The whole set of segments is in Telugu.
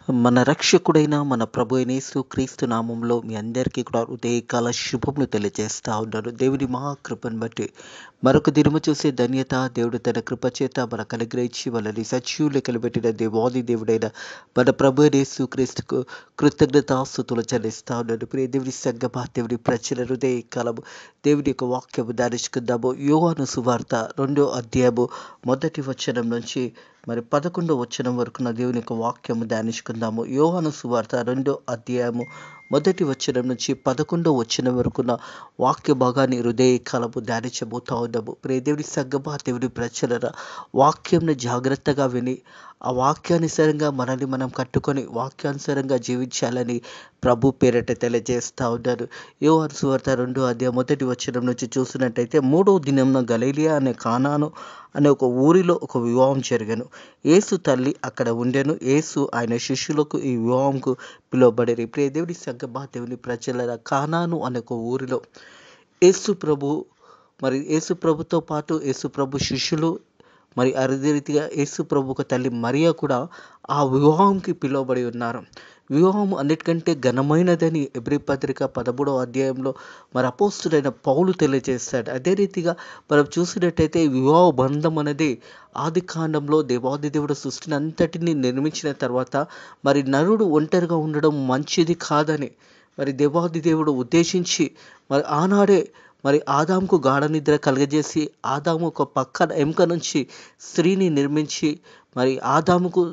మన రక్షకుడైన మన ప్రభు అయిన యేసుక్రీస్తు నామంలో మీ అందరికీ కూడా ఉదయకాల శుభములు తెలియజేస్తా ఉన్నాను. దేవుని మహాకృపను బట్టి మరొక దినము చూసే ధన్యత దేవుడు తన కృప చేత మనకు అనుగ్రహించి వాళ్ళని సజీవులు పెట్టిన దేవాది దేవుడైన మన ప్రభు అయిన యేసుక్రీస్తుకు కృతజ్ఞతాస్తుతులు చెల్లిస్తా ఉన్నాను. ప్రియ దేవుని సంగమా, దేవుని ప్రజల హృదయకాలము దేవుని యొక్క వాక్యము ధ్యానించుకుందాము. యోహాను సువార్త 2వ అధ్యాయము 1వ వచనం నుంచి 11వ వచనం వరకు నా దేవుని యొక్క వాక్యము ధ్యానించుకుందాము. యోహాను సువార్త 2వ అధ్యాయము 1వ వచనం నుంచి 11వ వచనం వరకు నా వాక్య భాగాన్ని హృదయకాలము ధ్యానించబోతా ఉన్నాము. ప్రియ దేవుని సంగమా, దేవుని ప్రజలరా, వాక్యంను జాగ్రత్తగా విని ఆ వాక్యానుసారంగా మనల్ని మనం కట్టుకొని వాక్యానుసారంగా జీవించాలని ప్రభు పేరట తెలియజేస్తా ఉన్నారు. యోహాను సువార్త 2వ అధ్యాయం 1వ వచనం నుంచి చూసినట్టయితే, 3వ దినంన గలిలయ అనే కానాను అనే ఒక ఊరిలో ఒక వివాహం జరిగాను. యేసు తల్లి అక్కడ ఉండెను. యేసు ఆయన శిష్యులకు ఈ వివాహంకు పిలువబడేది. ప్రియ దేవుని సంగమా, దేవుని ప్రజల కానాను అనే ఒక ఊరిలో యేసు ప్రభుతో పాటు యేసు ప్రభు శిష్యులు అదే రీతిగా యేసు ప్రభుకు తల్లి మరియ కూడా ఆ వివాహంకి పిలువబడి ఉన్నారు. వివాహం అన్నిటికంటే ఘనమైనదని హెబ్రీ పత్రిక 13వ అధ్యాయంలో అపోస్తులైన పౌలు తెలియజేస్తాడు. అదే రీతిగా మనం చూసినట్టయితే వివాహ బంధం అనేది ఆది కాండంలో దేవాది దేవుడు సృష్టిని అంతటిని నిర్మించిన తర్వాత నరుడు ఒంటరిగా ఉండడం మంచిది కాదని దేవాది దేవుడు ఉద్దేశించి ఆనాడే ఆదాముకు గాఢ నిద్ర కలుగజేసి ఆదాము ఒక పక్కన ఎముక నుంచి స్త్రీని నిర్మించి ఆదాముకు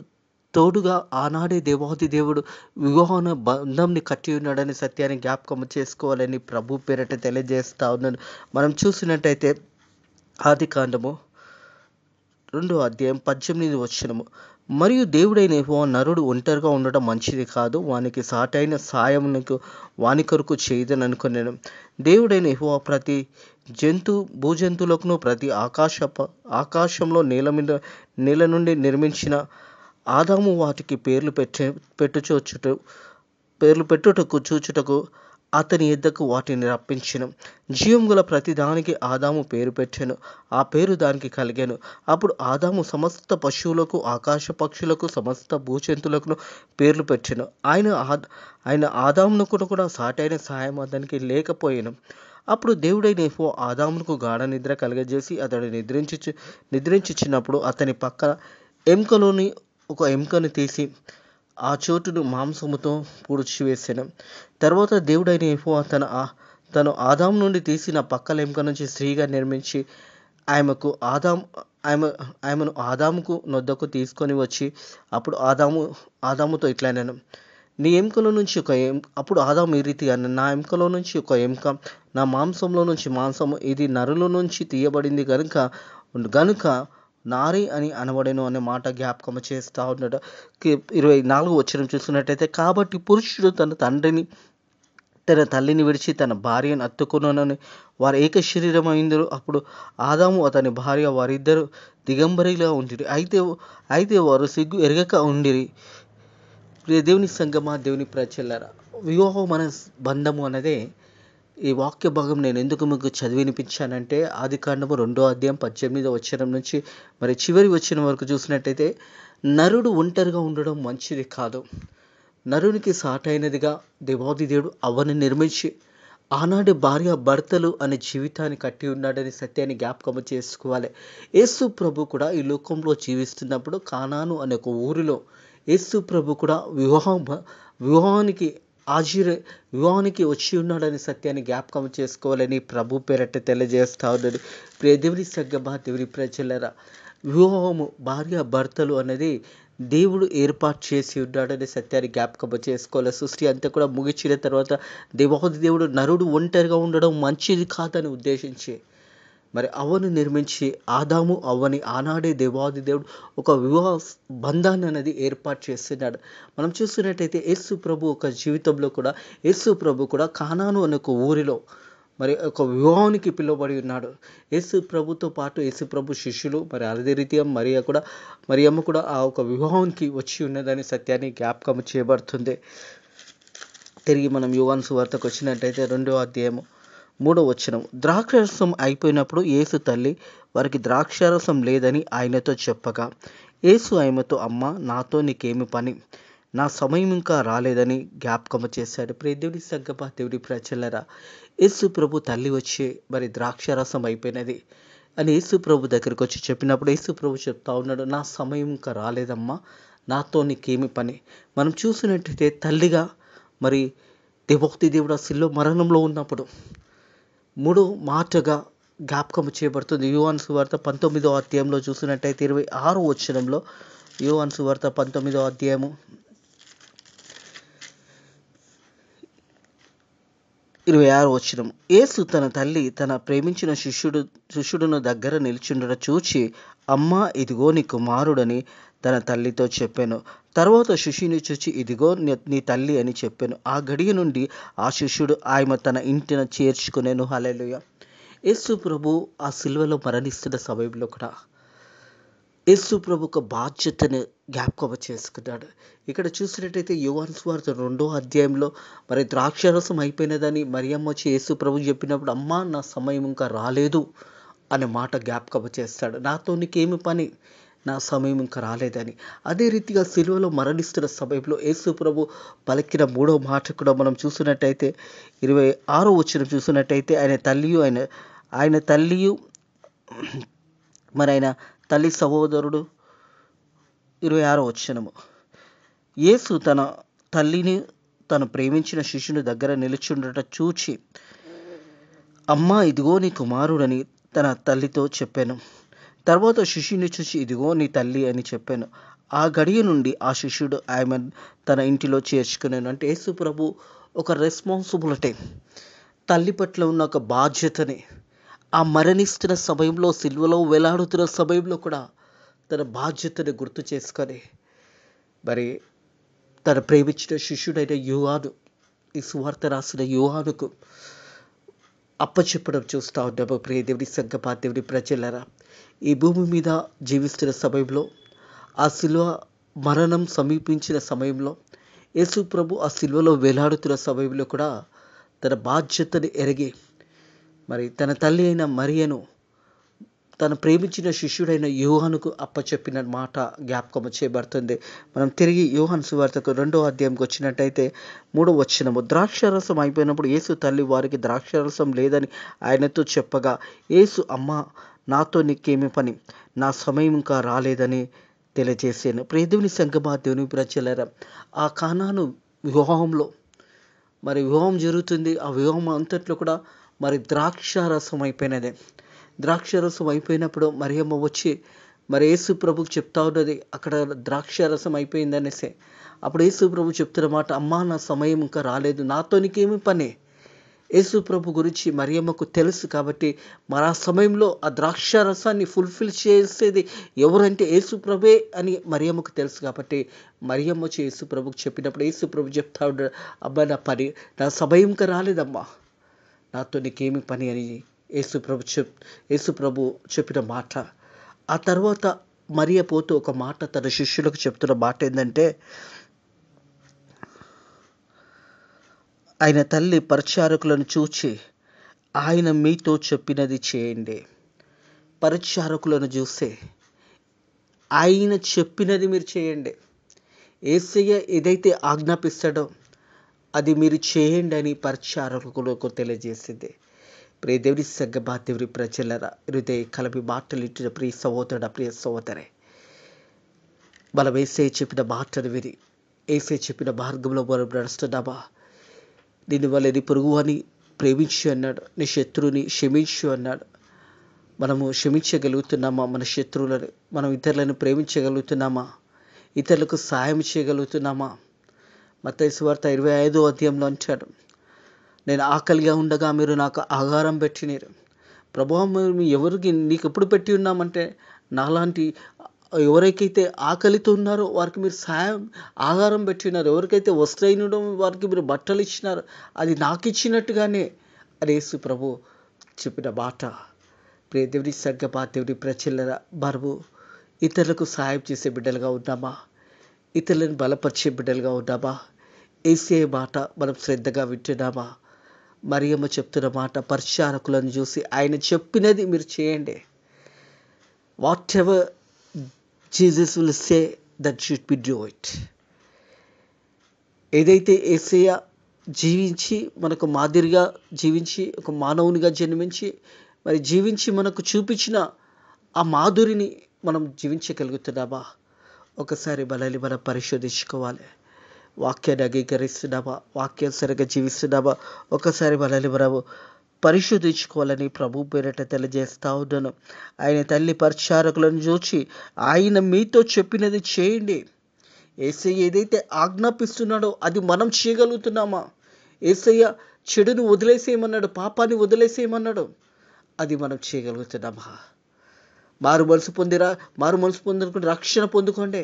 తోడుగా ఆనాడే దేవాది దేవుడు వివాహ బంధంని కట్టి ఉన్నాడని సత్యాన్ని జ్ఞాపకం చేసుకోవాలని ప్రభు పేరట తెలియజేస్తా ఉన్నాను. మనం చూసినట్టయితే ఆది కాండము 2వ అధ్యాయం 18వ వచనము, మరియు దేవుడైన యెహోవా నరుడు ఒంటరిగా ఉండటం మంచిది కాదు, వానికి సాటైన సాయమునకు వాని కొరకు చేయదని అనుకున్నాను. దేవుడైన యెహోవా ప్రతి భూజంతువులకును ప్రతి ఆకాశంలో నేల నుండి నిర్మించిన ఆదాము వాటికి పేర్లు పెట్టుటకు చూచుటకు అతని యొద్దకు వాటిని రప్పించెను. జీవం గల ప్రతి దానికి ఆదాము పేరు పెట్టెను. ఆ పేరు దానికి కలిగెను. అప్పుడు ఆదాము సమస్త పశువులకు, ఆకాశ పక్షులకు, సమస్త భూజంతువులకు పేర్లు పెట్టెను. ఆయన ఆదామునకు కూడా సాటైన సాయం అతనికి లేకపోయెను. అప్పుడు దేవుడైన యెహోవా ఆదామునకు గాఢ నిద్ర కలుగజేసి అతడు నిద్రించుచున్నప్పుడు అతని పక్కన ఎముకలోని ఒక ఎముకను తీసి ఆ చోటును మాంసముతో పూడ్చివేసెను. తర్వాత దేవుడైన యెహోవా తను ఆదాము నుండి తీసిన పక్కల ఎముక నుంచి స్త్రీగా నిర్మించి ఆమెను ఆదాముకు నొద్దకు తీసుకొని వచ్చి అప్పుడు ఆదాముతో ఇట్లా అన్నాను, నీ ఎముకలో నుంచి అప్పుడు ఆదాము ఈ రీతిగా అన్నాడు, నా ఎముకలో నుంచి ఒక ఎముక, నా మాంసంలో నుంచి మాంసము, ఇది నరుల నుంచి తీయబడింది గనుక నారి అని అనబడెను అనే మాట జ్ఞాపకం చేస్తూ ఉన్నాడు. 24వ వచనం చూసినట్టయితే, కాబట్టి పురుషుడు తన తల్లిని విడిచి తన భార్యను హత్తుకొనునని వారు ఏక శరీరమైందరు. అప్పుడు ఆదాము అతని భార్య వారిద్దరు దిగంబరిగా ఉండిరి. అయితే వారు సిగ్గు ఎరగక ఉండిరి. ప్రియ దేవుని సంగమా, దేవుని ప్రజలారా, వివాహం అనే బంధము అన్నదే ఈ వాక్య భాగం నేను ఎందుకు మీకు చదివినిపించానంటే, ఆది కాండము 2వ అధ్యాయం 18వ వచనం నుంచి చివరి వచనం వరకు చూసినట్టయితే, నరుడు ఒంటరిగా ఉండడం మంచిది కాదు. నరునికి సాటైనదిగా దేవాది దేవుడు అవ్వని నిర్మించి ఆనాటి భార్య భర్తలు అనే జీవితాన్ని కట్టి ఉన్నాడని సత్యాన్ని జ్ఞాపకం చేసుకోవాలి. యేసు ప్రభు కూడా ఈ లోకంలో జీవిస్తున్నప్పుడు కానాను అనే ఒక ఊరిలో యేసు ప్రభు కూడా వివాహానికి వచ్చి ఉన్నాడని సత్యాన్ని జ్ఞాపకం చేసుకోవాలని ప్రభు పేరట తెలియజేస్తా ఉన్నాడు. ప్రియ దేవుని సంగమా, దేవుని ప్రజలరా, వివాహము భార్య భర్తలు అనేది దేవుడు ఏర్పాటు చేసి ఉన్నాడని సత్యాన్ని జ్ఞాపకం చేసుకోవాలి. సృష్టి అంతా కూడా ముగిచిన తర్వాత దేవాది దేవుడు నరుడు ఒంటరిగా ఉండడం మంచిది కాదని ఉద్దేశించి అవ్వను నిర్మించి ఆదాము అవ్వని ఆనాడే దేవాది దేవుడు ఒక వివాహ బంధాన్ని అనేది ఏర్పాటు చేస్తున్నాడు. మనం చూస్తున్నట్టయితే యేసు ప్రభు ఒక జీవితంలో కూడా యేసు ప్రభు కూడా కానాను అనే ఒక ఊరిలో ఒక వివాహానికి పిలువబడి ఉన్నాడు. యేసు ప్రభుతో పాటు యేసు ప్రభు శిష్యులు అదే రీతిగా మరియమ్మ కూడా ఆ ఒక వివాహానికి వచ్చి ఉన్నదని సత్యాన్ని జ్ఞాపకం చేయబడుతుంది. తిరిగి మనం యోహాను సువార్తకు వచ్చినట్టయితే 2వ అధ్యాయము 3వ వచనం, ద్రాక్షారసం అయిపోయినప్పుడు యేసు తల్లి వారికి ద్రాక్షారసం లేదని ఆయనతో చెప్పగా, యేసు ఆమెతో, అమ్మా, నాతో నీకేమి పని? నా సమయం ఇంకా రాలేదని జ్ఞాపకము చేశాడు. దేవుని సంగమా, దేవుని ప్రజలరా, యేసు ప్రభు తల్లి వచ్చి మరి ద్రాక్షారసం అయిపోయినది అని యేసు ప్రభు దగ్గరికి వచ్చి చెప్పినప్పుడు యేసు ప్రభు చెప్తా ఉన్నాడు, నా సమయం ఇంకా రాలేదమ్మా, నాతో నీకేమి పని. మనం చూసినట్టయితే తల్లిగా మరి దేవోక్తి దేవుడు ఆ శిలువ మరణంలో ఉన్నప్పుడు మూడో మాటగా జ్ఞాపకం చేయబడుతుంది. యోహాను సువార్త 19వ అధ్యాయంలో చూసినట్టయితే 26వ వచనంలో, యోహాను సువార్త 19వ అధ్యాయము 26వ వచనం. యేసు తన తల్లి తన ప్రేమించిన శిష్యుడును దగ్గర నిల్చుండట చూచి, అమ్మా, ఇదిగో నీ కుమారుడని తన తల్లితో చెప్పాను. తర్వాత శిష్యుని చూచి, ఇదిగో నీ తల్లి అని చెప్పాను. ఆ గడియ నుండి ఆ శిష్యుడు ఆమె తన ఇంటిన చేర్చుకునేను. హల్లెలూయా. యేసు ప్రభు ఆ సిలువలో మరణిస్తున్న సమయంలో కూడా యేసు ప్రభు ఒక బాధ్యతను జ్ఞాపకం చేసుకున్నాడు. ఇక్కడ చూసినట్టయితే యోహాను సువార్త 2వ అధ్యాయంలో మరి ద్రాక్షారసం అయిపోయినదని మరియమ్మ వచ్చి యేసు ప్రభు చెప్పినప్పుడు, అమ్మా, నా సమయం ఇంకా రాలేదు అనే మాట జ్ఞాపకం చేస్తాడు. నాతో నీకేమి పని, నా సమయం ఇంకా రాలేదని. అదే రీతిగా సిలువలో మరణిస్తున్న సమయంలో యేసు ప్రభు పలికిన మూడో మాట కూడా మనం చూసినట్టయితే 26వ వచనం చూసినట్టయితే, ఆయన తల్లియు మరి ఆయన తల్లి సహోదరుడు 26వ వచనము. యేసు తన తల్లిని తను ప్రేమించిన శిష్యుని దగ్గర నిలుచుండట చూచి, అమ్మా, ఇదిగో నీ కుమారుడని తన తల్లితో చెప్పాను. తర్వాత శిష్యుని చూసి, ఇదిగో నీ తల్లి అని చెప్పాను. ఆ గడియ నుండి ఆ శిష్యుడు ఆమె తన ఇంటిలో చేర్చుకున్నాను. అంటే యేసు ప్రభు ఒక రెస్పాన్సిబిలిటీ, తల్లి పట్ల ఉన్న ఒక బాధ్యతని ఆ మరణిస్తున్న సమయంలో, సిలువలో వేలాడుతున్న సమయంలో కూడా తన బాధ్యతను గుర్తు చేసుకొని మరి తన ప్రేమించిన శిష్యుడైన యోహాను, ఈ సువార్త రాసిన యోహానుకు అప్పచెప్పడం చూస్తూ ఉన్నాము. ప్రియ దేవుని సంగమా, దేవుని ప్రజలరా, ఈ భూమి మీద జీవిస్తున్న సమయంలో ఆ సిలువ మరణం సమీపించిన సమయంలో యేసు ప్రభు ఆ సిలువలో వేలాడుతున్న సమయంలో కూడా తన బాధ్యతను ఎరిగి మరి తన తల్లి అయిన మరియను తను ప్రేమించిన శిష్యుడైన యోహానుకు అప్పచెప్పిన మాట జ్ఞాపకం చేయబడుతుంది. మనం తిరిగి యోహాను సువార్తకు 2వ అధ్యాయంకి వచ్చినట్టయితే 3వ వచనము. ద్రాక్షారసం అయిపోయినప్పుడు యేసు తల్లి వారికి ద్రాక్షారసం లేదని ఆయనతో చెప్పగా, యేసు, అమ్మా, నాతో నీకేమి పని, నా సమయం ఇంకా రాలేదని తెలియజేశాను. దేవుని సంగమా, దేవుని ప్రజలారా, ఆ కానాను వివాహంలో మరి వివాహం జరుగుతుంది. ఆ వివాహం అంతట్లో కూడా మరి ద్రాక్షారసం అయిపోయినదే. ద్రాక్షారసం అయిపోయినప్పుడు మరియమ్మ వచ్చి మరి యేసు ప్రభుకి చెప్తా ఉన్నది, అక్కడ ద్రాక్షారసం అయిపోయిందనేసి. అప్పుడు యేసు ప్రభు చెప్తున్న మాట, అమ్మా, నా సమయం ఇంకా రాలేదు, నాతో నీకేమి పని. యేసు ప్రభు గురించి మరియమ్మకు తెలుసు కాబట్టి మరి ఆ సమయంలో ఆ ద్రాక్షారసాన్ని ఫుల్ఫిల్ చేసేది ఎవరంటే యేసు ప్రభే అని మరియమ్మకు తెలుసు కాబట్టి మరియమ్మ వచ్చి యేసు ప్రభుకి చెప్పినప్పుడు యేసు ప్రభు చెప్తా ఉన్నాడు, అబ్బా, నా సమయం ఇంకా రాలేదమ్మా, నాతో నీకేమి పని అని యేసు ప్రభు చెప్పిన మాట. ఆ తర్వాత మరియ పోతూ ఒక మాట తన శిష్యులకు చెప్తున్న మాట ఏంటంటే, ఆయన తల్లి పరిచారకులను చూచి, ఆయన మీతో చెప్పినది చేయండి. పరిచారకులను చూస్తే ఆయన చెప్పినది మీరు చేయండి. యేసయ్య ఏదైతే ఆజ్ఞాపిస్తాడో అది మీరు చేయండి అని పరిచారకులకు తెలియజేసింది. ప్రియ దేవుని సంగమా, దేవుని ప్రజలరా, హృదయ కలపి మాటలు ఇచ్చిన ప్రియ సహోదరుడు, ప్రియ సహోదరే, మనం యేసయ్య చెప్పిన మాటను విని యేసయ్య చెప్పిన మార్గంలో మనం నడుస్తున్నామా? నిన్ను వల్ల నీ పొరుగు అని ప్రేమించు అన్నాడు, నీ శత్రువుని క్షమించు అన్నాడు. మనము క్షమించగలుగుతున్నామా? మన శత్రువులను మనం ఇతరులను ప్రేమించగలుగుతున్నామా? ఇతరులకు సహాయం చేయగలుగుతున్నామా? మత్తయి సువార్త 25వ అధ్యాయంలో అంటాడు, నేను ఆకలిగా ఉండగా మీరు నాకు ఆహారం పెట్టినారు. ప్రభువా, మేము ఎవరికి నీకు ఎప్పుడు పెట్టి ఉన్నామంటే, నాలాంటి ఎవరికైతే ఆకలితో ఉన్నారో వారికి మీరు ఆహారం పెట్టినారు. ఎవరికైతే వస్త్రహీనుడో వారికి మీరు బట్టలు ఇచ్చినారు. అది నాకు ఇచ్చినట్టుగానే అని యేసు ప్రభు చెప్పిన మాట. ప్రియ దేవుని సంగమా, దేవుని ప్రజలరా, మనము ఇతరులకు సహాయం చేసే బిడ్డలుగా ఉన్నామా? ఇతరులను బలపరిచే బిడ్డలుగా ఉన్నామా? యేసయ్య మాట మనం శ్రద్ధగా వింటున్నామా? మరియమ్మ చెప్తున్న మాట, పరిచారకులను చూసి ఆయన చెప్పినది మీరు చేయండి. What ever Jesus will say, that should be do it. ఏదైతే యేసయ్య జీవించి మనకు మాదిరిగా జీవించి ఒక మానవునిగా జన్మించి మరి జీవించి మనకు చూపించిన ఆ మాధురిని మనం జీవించగలుగుతున్నామా? ఒకసారి మనల్ని మనం పరిశోధించుకోవాలి. వాక్యాన్ని అంగీకరిస్తున్నామా? వాక్యానుసారంగా జీవిస్తున్నామా? ఒకసారి మనల్ని మనము పరిశోధించుకోవాలని ప్రభు పేరిట తెలియజేస్తా ఉన్నాను. ఆయన తల్లి పరిచారకులను చూచి ఆయన మీతో చెప్పినది చేయండి. యేసయ్య ఏదైతే ఆజ్ఞాపిస్తున్నాడో అది మనం చేయగలుగుతున్నామా? యేసయ్య చెడును వదిలేసేయమన్నాడు, పాపాన్ని వదిలేసేయమన్నాడు. అది మనం చేయగలుగుతున్నామా? మారు మనసు పొందుకుని రక్షణ పొందుకోండి.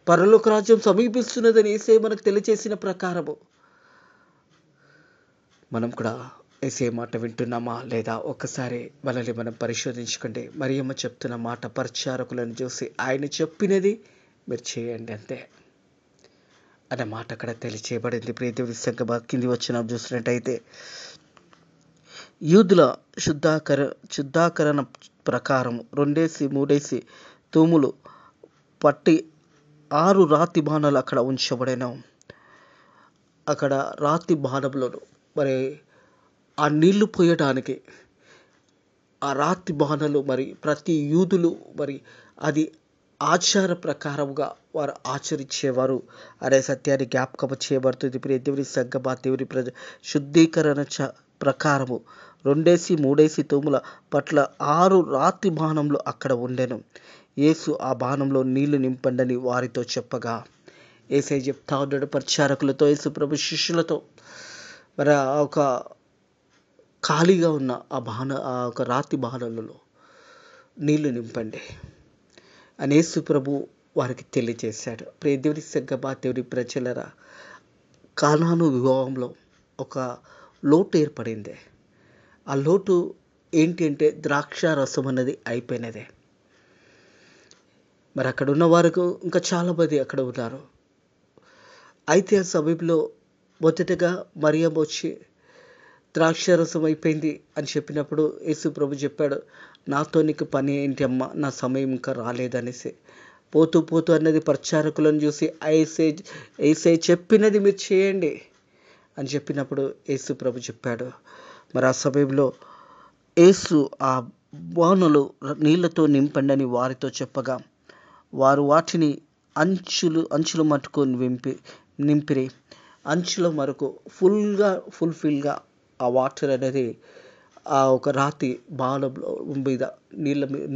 పరలోక రాజ్యం సమీపిస్తున్నదని యేసయ్య మనకు తెలియజేసిన ప్రకారము మనం కూడా యేసయ్య మాట వింటున్నామా లేదా? ఒక్కసారి మనల్ని మనం పరిశోధించుకోండి. మరియమ్మ చెప్తున్న మాట పరిచారకులను చూసి ఆయన చెప్పినది మీరు చేయండి అంతే అనే మాట అక్కడ తెలియచేయబడింది. ప్రియ దేవుని సంగమా, కింది వచ్చిన చూసినట్టయితే యూదుల శుద్ధాకరణ ప్రకారం 2-3 తూములు పట్టి 6 రాతి బాణాలు అక్కడ ఉంచబడిన. అక్కడ రాతి బాణంలోను మరి ఆ నీళ్లు పోయడానికి ఆ రాతి బాణలు మరి ప్రతి యూదులు మరి అది ఆచార ప్రకారముగా వారు ఆచరించేవారు అనే సత్యాన్ని జ్ఞాపకం చేయబడుతుంది. ప్రియ దేవుని సంగమా, దేవుని శుద్ధీకరణ ప్రకారము 2-3 తూముల పట్ల 6 రాతి బాణంలు అక్కడ ఉండెను. యేసు ఆ బాణంలో నీళ్లు నింపండని వారితో చెప్పగా, యేసయ్య చెప్తా ఉన్నాడు పరిచారకులతో, యేసు ప్రభు శిష్యులతో, మరి ఆ ఒక ఖాళీగా ఉన్న ఆ ఒక రాతి బాణలలో నీళ్లు నింపండి అని యేసు ప్రభు వారికి తెలియజేశాడు. ప్రియ దేవుని సంగమా, దేవుని ప్రజలరా, కానాను వివాహంలో ఒక లోటు ఏర్పడింది. ఆ లోటు ఏంటి అంటే ద్రాక్ష రసం అన్నది అయిపోయినదే. మరి అక్కడ ఉన్న వారికి ఇంకా చాలామంది అక్కడ ఉన్నారు. అయితే ఆ సమయంలో మొదటగా మరియమ్మ వచ్చి ద్రాక్షారసం అయిపోయింది అని చెప్పినప్పుడు యేసు ప్రభు చెప్పాడు, నాతో నీకు పని ఏంటి అమ్మ, నా సమయం ఇంకా రాలేదనేసి. పోతూ అన్నది పరిచారకులను చూసి యేసయ్య చెప్పినది మీరు చేయండి అని చెప్పినప్పుడు యేసు ప్రభు చెప్పాడు. మరి ఆ సమయంలో యేసు ఆ బాణలు నీళ్లతో నింపండి అని వారితో చెప్పగా, వారు వాటిని అంచులు మట్టుకు నింపిరి. అంచుల వరకు ఫుల్ఫిల్గా ఆ వాటర్ అనేది ఆ ఒక రాతి బాణంలో మీద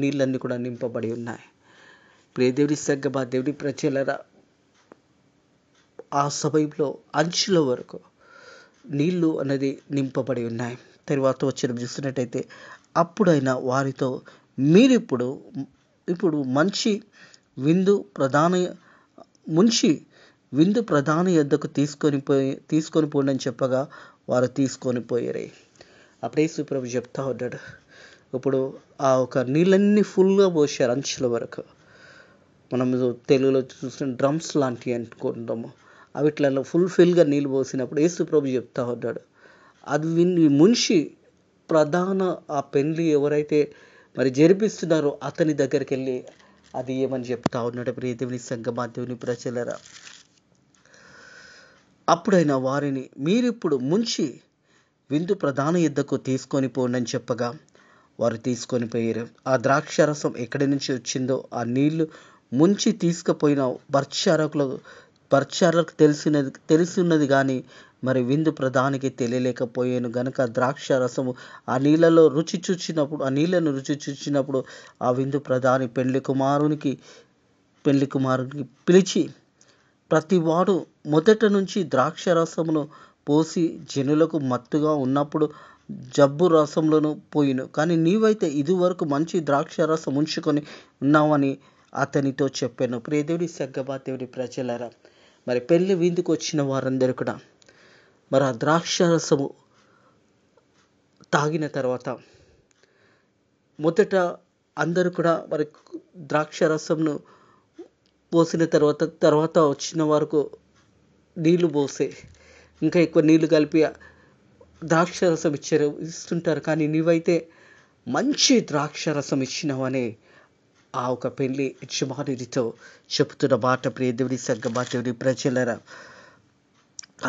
నీళ్ళన్నీ కూడా నింపబడి ఉన్నాయి. ప్రియ దేవుని సంగమా, దేవుని ప్రజలరా, ఆ సమయంలో అంచుల వరకు నీళ్లు అనేది నింపబడి ఉన్నాయి. తర్వాత వచ్చిన చూస్తున్నట్టయితే అప్పుడైనా వారితో, మీరిప్పుడు మంచి విందు ప్రధాన యొద్దకు తీసుకొని పోండి అని చెప్పగా వారు తీసుకొని పోయారు. అప్పుడే యేసు ప్రభు చెప్తా ఉన్నాడు, ఇప్పుడు ఆ ఒక నీళ్ళన్నీ ఫుల్గా పోసారు అంచుల వరకు. మనం తెలుగులో చూసిన డ్రమ్స్ లాంటివి అనుకుంటాము. అవిట్లలో ఫుల్ఫిల్గా నీళ్ళు పోసినప్పుడు యేసు ప్రభు చెప్తా ఉన్నాడు, అది మున్షి ప్రధాన ఆ పెళ్లి ఎవరైతే మరి జరిపిస్తున్నారో అతని దగ్గరికి వెళ్ళి అది ఏమని చెప్తా ఉన్నాడు. ప్రియ దేవుని సంగమా, దేవుని ప్రజలరా, అప్పుడైనా వారిని, మీరిప్పుడు ముంచి విందు ప్రధాన యొద్దకు తీసుకొని పోండి అని చెప్పగా వారు తీసుకొని పోయారు. ఆ ద్రాక్షారసం ఎక్కడి నుంచి వచ్చిందో ఆ నీళ్లు ముంచి తీసుకుపోయిన పరిచారకులకు తెలిసినది కానీ మరి విందు ప్రధానికి తెలియలేకపోయాను గనుక ద్రాక్షారసము ఆ నీళ్ళను రుచి చూచినప్పుడు ఆ విందు ప్రధాని పెళ్లి కుమారునికి పిలిచి, ప్రతివాడు మొదట నుంచి ద్రాక్షారసమును పోసి జనులకు మత్తుగా ఉన్నప్పుడు జబ్బు రసంలోను పోయిను, కానీ నీవైతే ఇదివరకు మంచి ద్రాక్షారసం ఉంచుకొని ఉన్నావని అతనితో చెప్పాను. ప్రియ దేవుని సంగమా, దేవుని ప్రజలరా, మరి పెళ్లి విందుకు వచ్చిన వారందరూ కూడా మరి ఆ ద్రాక్షారసము తాగిన తర్వాత మొదట అందరూ కూడా మరి ద్రాక్షారసంను పోసిన తర్వాత వచ్చిన వరకు నీళ్లు పోసి ఇంకా ఎక్కువ నీళ్లు కలిపి ద్రాక్షారసం ఇస్తుంటారు, కానీ నీవైతే మంచి ద్రాక్షారసం ఇచ్చినావని ఆ ఒక పెళ్లి యజమానితో చెబుతున్న మాట. ప్రియ దేవుని సంగమా, దేవుని ప్రజలరా,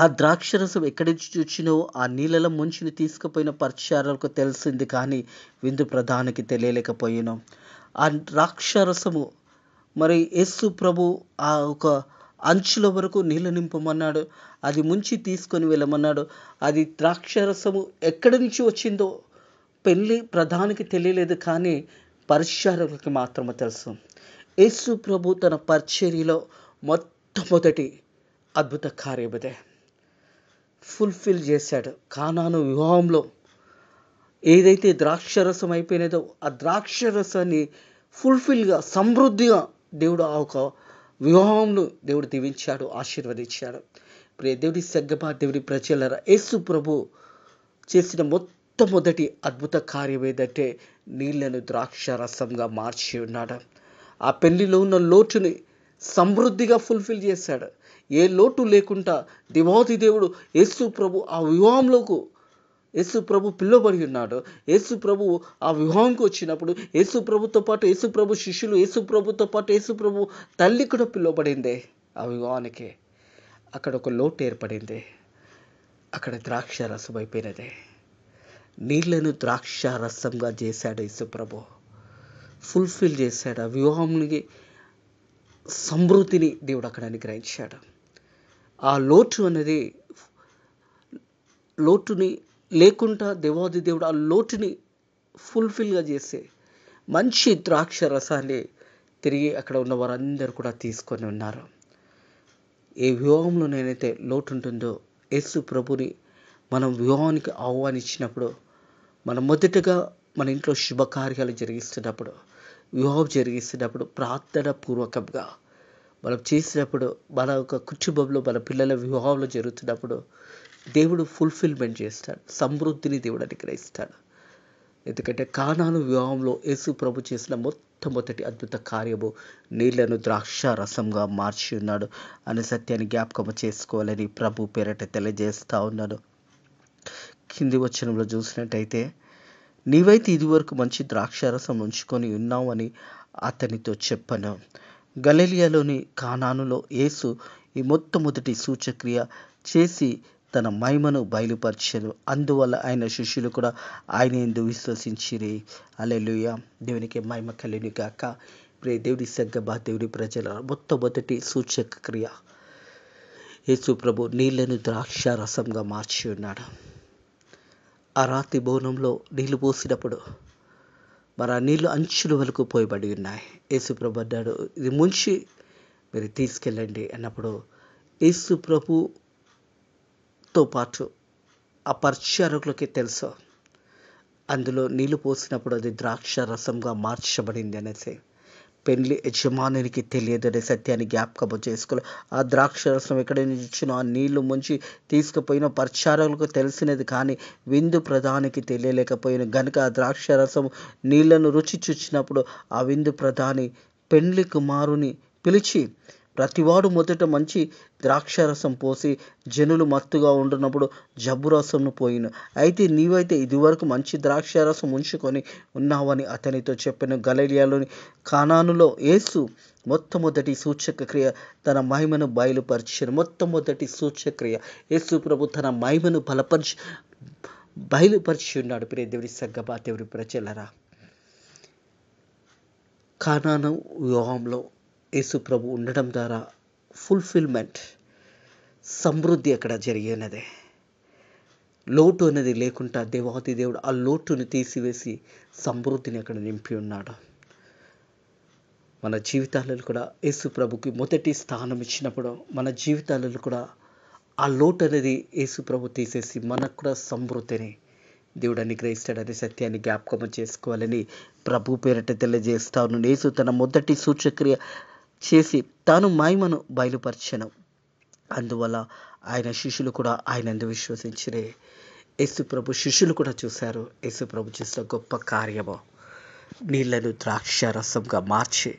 ఆ ద్రాక్షరసం ఎక్కడి నుంచి వచ్చినో ఆ నీళ్ళలో ముంచిన తీసుకుపోయిన పరిచారకు తెలిసింది, కానీ విందు ప్రధానికి తెలియలేకపోయినాం. ఆ ద్రాక్షరసము మరి యేసు ప్రభు ఆ ఒక అంచుల వరకు నీళ్ళు నింపమన్నాడు. అది ముంచి తీసుకొని వెళ్ళమన్నాడు. అది ద్రాక్షరసము ఎక్కడి నుంచి వచ్చిందో పెళ్లి ప్రధానికి తెలియలేదు, కానీ పరిచారకులకి మాత్రమే తెలుసు. యేసు ప్రభు తన పరిచర్యలో మొట్టమొదటి అద్భుత కార్యం ఇదే. ఫుల్ఫిల్ చేశాడు. కానాను వివాహంలో ఏదైతే ద్రాక్షరసం అయిపోయినదో ఆ ద్రాక్షరసాన్ని ఫుల్ఫిల్గా సమృద్ధిగా దేవుడు ఆ ఒక వివాహంలో దేవుడు దీవించాడు, ఆశీర్వదించాడు. ప్రియ దేవుడి సగ్గమా దేవుడి ప్రజలరా, యేసు ప్రభు చేసిన మొట్టమొదటి అద్భుత కార్యం ఏదంటే నీళ్లను ద్రాక్షరసంగా మార్చి ఉన్నాడు. ఆ పెళ్లిలో ఉన్న లోటుని సమృద్ధిగా ఫుల్ఫిల్ చేశాడు. ఏ లోటు లేకుండా దేవాది దేవుడు యేసు ప్రభు ఆ వివాహంలోకి యేసు ప్రభు పిలువబడి ఉన్నాడు. యేసు ప్రభు ఆ వివాహంకి వచ్చినప్పుడు యేసు ప్రభుతో పాటు యేసు ప్రభు శిష్యులు, యేసు ప్రభుతో పాటు యేసు ప్రభు తల్లి కూడా పిలువబడింది ఆ వివాహానికి. అక్కడ ఒక లోటు ఏర్పడింది. అక్కడ ద్రాక్ష రసం అయిపోయినది. నీళ్లను ద్రాక్ష రసంగా చేశాడు యేసు ప్రభు. ఫుల్ఫిల్ చేశాడు. ఆ వివాహానికి సమృద్ధిని దేవుడు అక్కడ అనుగ్రహించాడు. ఆ లోటుని లేకుండా దేవాది దేవుడు ఆ లోటుని ఫుల్ఫిల్గా చేసే మంచి ద్రాక్ష రసాన్ని తిరిగి అక్కడ ఉన్న వారందరూ కూడా తీసుకొని ఉన్నారు. ఏ వివాహంలోనైతే లోటు ఉంటుందో యేసు ప్రభుని మనం వివాహానికి ఆహ్వానించినప్పుడు, మనం మొదటగా మన ఇంట్లో శుభకార్యాలు జరిగిస్తున్నప్పుడు, వివాహం జరిగిస్తున్నప్పుడు ప్రార్థన పూర్వకంగా మనం చేసినప్పుడు, మన ఒక కుటుంబంలో మన పిల్లల వివాహాలు జరుగుతున్నప్పుడు దేవుడు ఫుల్ఫిల్మెంట్ చేస్తాడు. సమృద్ధిని దేవుడు అనుగ్రహిస్తాడు. ఎందుకంటే కానాను వివాహంలో యేసు ప్రభు చేసిన మొట్టమొదటి అద్భుత కార్యము నీళ్లను ద్రాక్ష రసంగా మార్చి ఉన్నాడు అనే సత్యాన్ని జ్ఞాపకం చేసుకోవాలని ప్రభు పేరట తెలియజేస్తా ఉన్నాను. కింది వచనంలో చూసినట్టయితే, నీవైతే ఇదివరకు మంచి ద్రాక్షారసం ఉంచుకొని ఉన్నావని అతనితో చెప్పను. గలిలయలోని కానానులో యేసు ఈ మొట్టమొదటి సూచక్రియ చేసి తన మహిమను బయలుపరిచెను. అందువల్ల ఆయన శిష్యులు కూడా ఆయన యందు విశ్వసించిరి. హల్లెలూయా. దేవునికి మహిమ కలుగును గాక. ప్రియ దేవుడి సగ్గమా దేవుడి ప్రజల మొట్టమొదటి సూచక క్రియ యేసు ప్రభు నీళ్లను ద్రాక్ష రసంగా మార్చి ఉన్నాడు. ఆ రాతి భవనంలో నీళ్లు పోసినప్పుడు మరి ఆ నీళ్లు అంచుల వరకు పోయబడి ఉన్నాయి. యేసు ప్రభు అన్నాడు, ఇది ముంచి మీరు తీసుకెళ్ళండి అన్నప్పుడు యేసు ప్రభుతో పాటు ఆ పరిచారకులకి తెలుసు అందులో నీళ్లు పోసినప్పుడు అది ద్రాక్ష రసంగా మార్చబడింది అనేసి. పెళ్లి యజమానికి తెలియదు అనే సత్యాన్ని జ్ఞాపకం చేసుకోవాలి. ఆ ద్రాక్ష రసం ఎక్కడి నుంచి వచ్చినో ఆ నీళ్లు ముంచి తీసుకుపోయిన పరిచారకులకు తెలిసినది, కానీ విందు ప్రధానికి తెలియలేకపోయిన గనుక ఆ ద్రాక్ష రసం నీళ్లను రుచి చూచినప్పుడు ఆ విందు ప్రధాని పెండ్లి కుమారుని పిలిచి, ప్రతివాడు మొదట మంచి ద్రాక్షరసం పోసి జనులు మత్తుగా ఉండునప్పుడు జబ్బు రసంను పోయిను. అయితే నీవైతే ఇదివరకు మంచి ద్రాక్షరసం ఉంచుకొని ఉన్నావని అతనితో చెప్పాను. గలిలయలోని కానానులో యేసు మొట్టమొదటి సూచక క్రియ తన మహిమను బయలుపరిచారు. మొట్టమొదటి సూచక క్రియ యేసు ప్రభు తన మహిమను బయలుపరిచి ఉన్నాడు. ప్రియ దేవుడి సగ్గమా దేవుడి ప్రజలరా, కానాను వివాహంలో యేసు ప్రభు ఉండడం ద్వారా ఫుల్ఫిల్మెంట్, సమృద్ధి అక్కడ జరిగినదే. లోటు అనేది లేకుండా దేవాది దేవుడు ఆ లోటుని తీసివేసి సమృద్ధిని అక్కడ నింపి ఉన్నాడు. మన జీవితాలలో కూడా యేసు ప్రభుకి మొదటి స్థానం ఇచ్చినప్పుడు మన జీవితాలలో కూడా ఆ లోటు అనేది యేసు ప్రభు తీసేసి మనకు కూడా సమృద్ధిని దేవుడు అనుగ్రహిస్తాడనే సత్యాన్ని జ్ఞాపకం చేసుకోవాలని ప్రభు పేరట తెలియజేస్తాను. యేసు తన మొదటి సూచక్రియ చేసి తాను మహిమను బయలుపరచెను. అందువల్ల ఆయన శిష్యులు కూడా ఆయనందు విశ్వసించిరే. యేసు ప్రభు శిష్యులు కూడా చూశారు యేసు ప్రభు చేసిన గొప్ప కార్యము. నీళ్లను ద్రాక్ష రసంగా మార్చి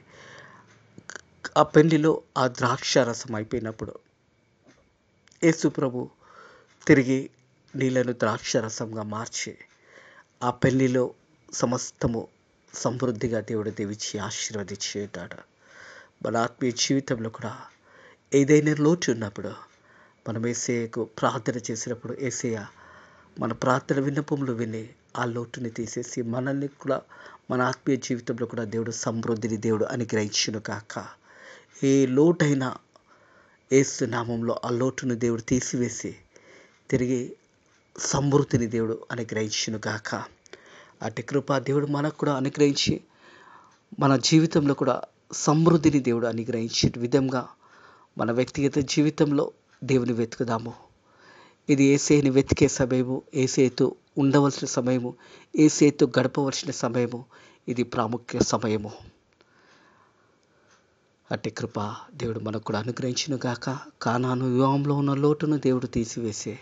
ఆ పెళ్లిలో ఆ ద్రాక్ష రసం అయిపోయినప్పుడు యేసు ప్రభు తిరిగి నీళ్లను ద్రాక్ష రసంగా మార్చి ఆ పెళ్లిలో సమస్తము సమృద్ధిగా దేవుడు దీవించి ఆశీర్వదించేటాడు. మన ఆత్మీయ జీవితంలో కూడా ఏదైనా లోటు ఉన్నప్పుడు మనం యేసయ్యకు ప్రార్థన చేసినప్పుడు యేసయ్య మన ప్రార్థన విన్నపములు విని ఆ లోటుని తీసేసి మనల్ని కూడా మన ఆత్మీయ జీవితంలో కూడా దేవుడు సమృద్ధిని దేవుడు అనుగ్రహించును కాక. ఏ లోటైనా యేసు నామంలో ఆ లోటును దేవుడు తీసివేసి తిరిగి సమృద్ధిని దేవుడు అనుగ్రహించును గాక. అటు కృప దేవుడు మనకు కూడా అనుగ్రహించి మన జీవితంలో కూడా సమృద్ధిని దేవుడు అనుగ్రహించే విధంగా మన వ్యక్తిగత జీవితంలో దేవుని వెతుకుదాము. ఇది యేసయ్యని వెతికే సమయము, యేసయ్యతో ఉండవలసిన సమయము, యేసయ్యతో గడపవలసిన సమయము. ఇది ప్రాముఖ్య సమయము. అట్టి కృప దేవుడు మనకు కూడా అనుగ్రహించును గాక. కానాను వివాహంలో ఉన్న లోటును దేవుడు తీసివేసే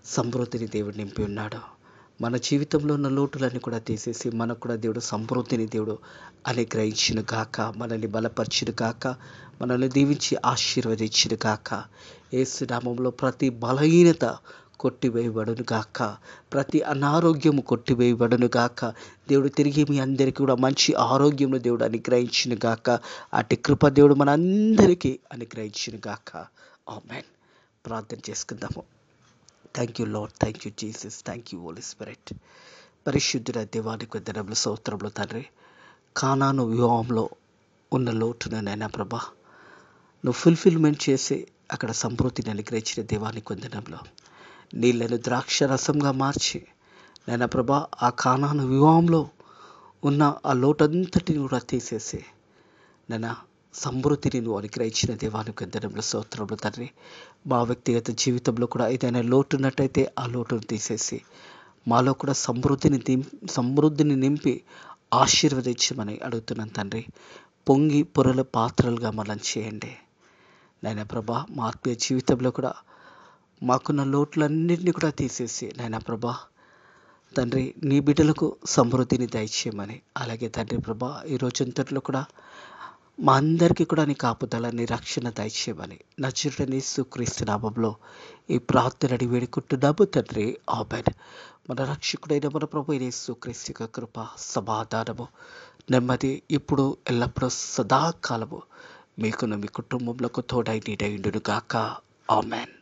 సమృద్ధిని దేవుడు నింపి ఉన్నాడు. మన జీవితంలో ఉన్న లోటులన్నీ కూడా తీసేసి మనకు కూడా దేవుడు సమృద్ధిని దేవుడు అనుగ్రహించును గాక. మనల్ని బలపరచును గాక. మనల్ని దీవించి ఆశీర్వదించును గాక. యేసు నామములో ప్రతి బలహీనత కొట్టివేయబడును గాక. ప్రతి అనారోగ్యము కొట్టివేయబడును గాక. దేవుడు తిరిగి మీ అందరికీ కూడా మంచి ఆరోగ్యమును దేవుడు అనుగ్రహించును గాక. అట్టి కృప దేవుడు మనందరికీ అనుగ్రహించును గాక. ఆమేన్. ప్రార్థన చేసుకుందాము. Thank you lord, thank you Jesus, thank you holy spirit. పరిశుద్ధుడ దేవానికి వందనములు, స్తోత్రములు తండ్రి. కానాను వివాహంలో ఉన్న లోటును నైనా ప్రభా నువ్వు ఫుల్ఫిల్మెంట్ చేసి అక్కడ సమృద్ధిని అనుగ్రహించిన దేవానికి వందనములు. నీళ్లను ద్రాక్ష రసంగా మార్చి నైనా ప్రభా ఆ కానాను వివాహంలో ఉన్న ఆ లోటంతటిని కూడా తీసేసి నైనా సమృద్ధిని నువ్వు అనుగ్రహించిన దేవానికి వందనములు, స్తోత్రములు తండ్రి. మా వ్యక్తిగత జీవితంలో కూడా ఏదైనా లోటు ఉన్నట్టయితే ఆ లోటును తీసేసి మాలో కూడా సమృద్ధిని నింపి ఆశీర్వదించమని అడుగుతున్నాను తండ్రి. పొంగి పొరల పాత్రలుగా మనం చేయండి నాయన ప్రభా. మా ఆత్మీయ జీవితంలో కూడా మాకున్న లోట్లన్నింటినీ కూడా తీసేసి నాయన ప్రభా తండ్రి నీ బిడ్డలకు సమృద్ధిని దయచేయమని, అలాగే తండ్రి ప్రభా ఈ రోజంతట్లో కూడా మా అందరికీ కూడా నీ కాపుదల, నీ రక్షణ దయచేయమని నజరేయుడైన యేసుక్రీస్తు నామములో ఈ ప్రార్థన అడిగి వేడుకుంటున్నాము తండ్రి. ఆమేన్. మన రక్షకుడైన మన ప్రభువైన యేసుక్రీస్తు యొక్క కృప, సమాధానము, నెమ్మది ఇప్పుడు ఎల్లప్పుడూ సదాకాలము మీకును మీ కుటుంబములకు తోడై నీడై ఉండును గాక. ఆమేన్.